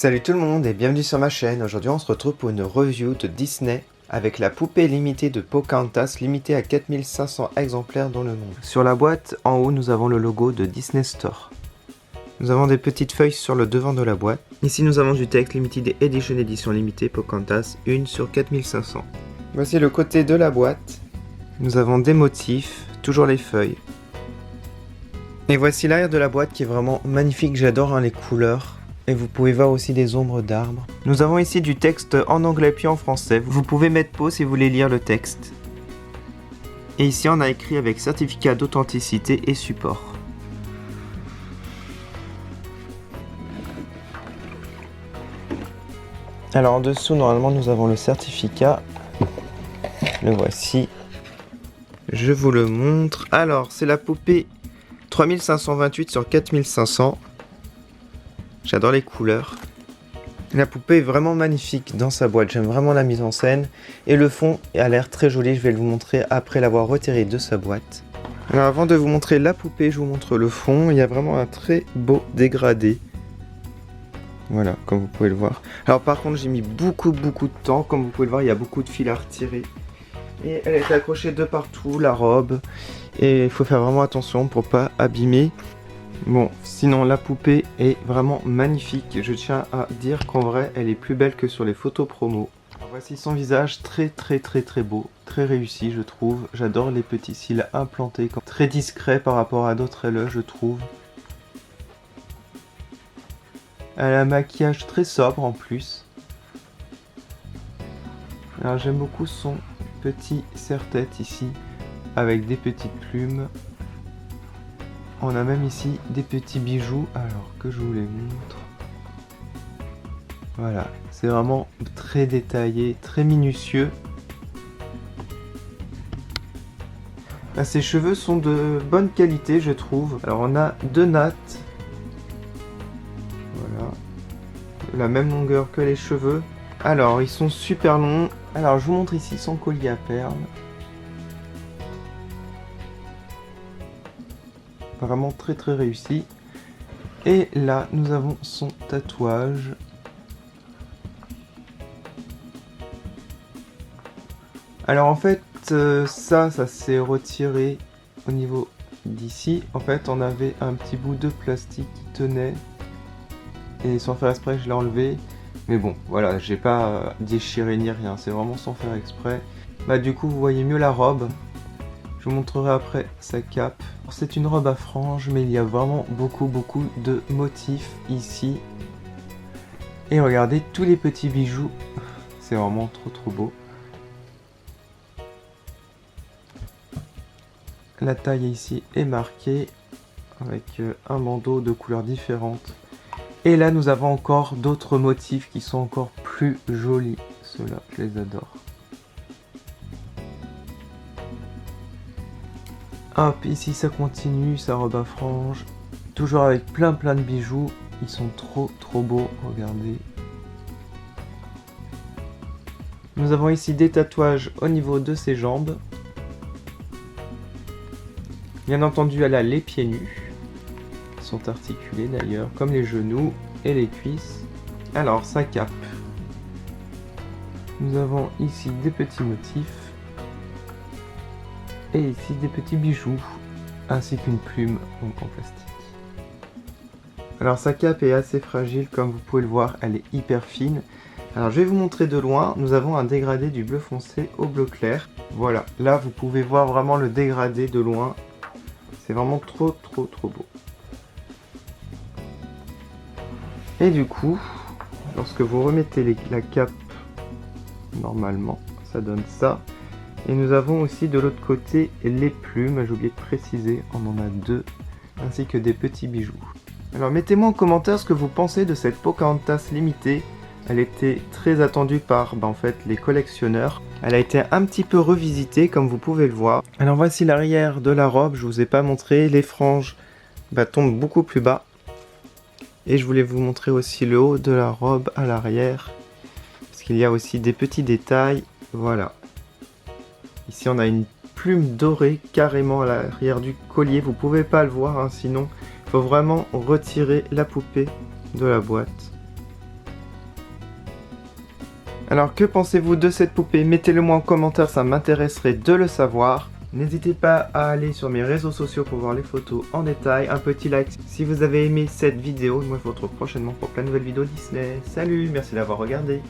Salut tout le monde et bienvenue sur ma chaîne. Aujourd'hui on se retrouve pour une review de Disney avec la poupée limitée de Pocahontas, limitée à 4500 exemplaires dans le monde. Sur la boîte, en haut, nous avons le logo de Disney Store. Nous avons des petites feuilles sur le devant de la boîte. Ici nous avons du texte Limited Edition édition limitée Pocahontas, 1 sur 4500. Voici le côté de la boîte. Nous avons des motifs, toujours les feuilles. Et voici l'arrière de la boîte qui est vraiment magnifique, j'adore les couleurs. Et vous pouvez voir aussi des ombres d'arbres. Nous avons ici du texte en anglais puis en français. Vous pouvez mettre pause si vous voulez lire le texte. Et ici on a écrit avec certificat d'authenticité et support. Alors en dessous normalement nous avons le certificat. Le voici. Je vous le montre. Alors c'est la poupée 3528 sur 4500. J'adore les couleurs. La poupée est vraiment magnifique dans sa boîte. J'aime vraiment la mise en scène. Et le fond a l'air très joli. Je vais vous montrer après l'avoir retiré de sa boîte. Alors avant de vous montrer la poupée, je vous montre le fond. Il y a vraiment un très beau dégradé. Voilà, comme vous pouvez le voir. Alors par contre, j'ai mis beaucoup de temps. Comme vous pouvez le voir, il y a beaucoup de fils à retirer. Et elle est accrochée de partout, la robe. Et il faut faire vraiment attention pour pas abîmer. Bon, sinon la poupée est vraiment magnifique. Je tiens à dire qu'en vrai, elle est plus belle que sur les photos promo. Alors, voici son visage, très beau, très réussi je trouve. J'adore les petits cils implantés, très discret par rapport à d'autres LE je trouve. Elle a un maquillage très sobre en plus. Alors j'aime beaucoup son petit serre-tête ici, avec des petites plumes. On a même ici des petits bijoux, alors que je vous les montre. Voilà, c'est vraiment très détaillé, très minutieux. Là, ses cheveux sont de bonne qualité, je trouve. Alors on a deux nattes. Voilà. La même longueur que les cheveux. Alors, ils sont super longs. Alors, je vous montre ici son collier à perles. Vraiment très réussi. Et là nous avons son tatouage. Alors en fait ça s'est retiré au niveau d'ici. En fait on avait un petit bout de plastique qui tenait. Et sans faire exprès je l'ai enlevé. Mais bon voilà, j'ai pas déchiré ni rien. C'est vraiment sans faire exprès. Bah du coup vous voyez mieux la robe. Je vous montrerai après sa cape. C'est une robe à franges, mais il y a vraiment beaucoup de motifs ici. Et regardez tous les petits bijoux. C'est vraiment trop beau. La taille ici est marquée avec un bandeau de couleurs différentes. Et là nous avons encore d'autres motifs qui sont encore plus jolis. Ceux-là, je les adore. Hop, ici ça continue, sa robe à franges. Toujours avec plein de bijoux. Ils sont trop beaux, regardez. Nous avons ici des tatouages au niveau de ses jambes. Bien entendu, elle a les pieds nus. Ils sont articulés d'ailleurs, comme les genoux et les cuisses. Alors, sa cape. Nous avons ici des petits motifs. Et ici des petits bijoux, ainsi qu'une plume donc en plastique. Alors sa cape est assez fragile, comme vous pouvez le voir, elle est hyper fine. Alors je vais vous montrer de loin, nous avons un dégradé du bleu foncé au bleu clair. Voilà, là vous pouvez voir vraiment le dégradé de loin. C'est vraiment trop beau. Et du coup, lorsque vous remettez la cape, normalement, ça donne ça. Et nous avons aussi de l'autre côté les plumes, j'ai oublié de préciser, on en a deux, ainsi que des petits bijoux. Alors mettez-moi en commentaire ce que vous pensez de cette Pocahontas limitée. Elle était très attendue par en fait, les collectionneurs. Elle a été un petit peu revisitée comme vous pouvez le voir. Alors voici l'arrière de la robe, je vous ai pas montré, les franges tombent beaucoup plus bas. Et je voulais vous montrer aussi le haut de la robe à l'arrière, parce qu'il y a aussi des petits détails, voilà. Ici on a une plume dorée carrément à l'arrière du collier. Vous pouvez pas le voir, hein, sinon il faut vraiment retirer la poupée de la boîte. Alors que pensez-vous de cette poupée? Mettez-le moi en commentaire, ça m'intéresserait de le savoir. N'hésitez pas à aller sur mes réseaux sociaux pour voir les photos en détail. Un petit like si vous avez aimé cette vidéo. Moi je vous retrouve prochainement pour plein de nouvelles vidéos Disney. Salut, merci d'avoir regardé.